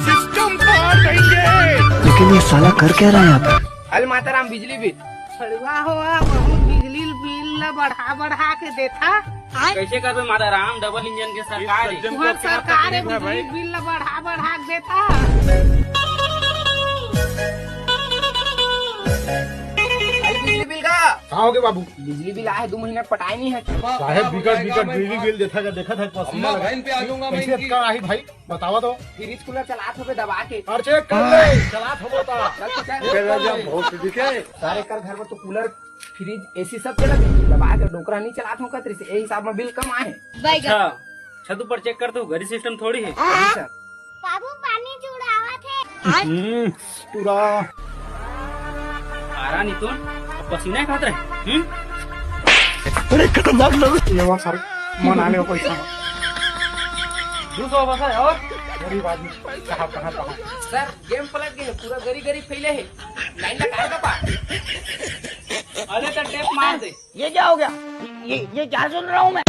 System पार देंगे। लेकिन ये साला कर क्या रहा है यहाँ पर? अरे माताराम बिजली बिल छड़ुआ हुआ बहुत बिजली बिल बढ़ा बढ़ा के देता। कैसे कर माताराम? डबल इंजन के सरकार है। तुम्हार सरकार है बिजली बिल बढ़ा बढ़ा के देता। बिजली बिल का कहाँ हो गए बाबू? बिजली बिल आए 2 महीने पटाए नहीं है। साहेब बिकट बिजली बिल देखा था पसीना लगा। कैसे का आई भाई बतावा तो। फ्रिज कूलर चलात हो दबा के और चेक कर ले चला थमो ता। बहुत दिखे सारे कर घर में तो कूलर फ्रिज एसी सब चलत दबा के डोकरा नहीं चलात हो कतरी से यही हिसाब में बिल कम आए। अच्छा छत पर चेक कर तू घरी सिस्टम थोड़ी है। बाबू पानी चुड़ावा थे। पूरा आरा नहीं तो पसीना खात रहे। अरे खतरनाक लोग ये वो सर मन आने को पैसा 200 बस है और गरीब आदमी कहाँ सर गेम पलट गए पूरा गरी गरी फैले है लाइन लगा का पा। अरे तो टेप मार दे। ये क्या हो गया? ये क्या सुन रहा हूँ मैं?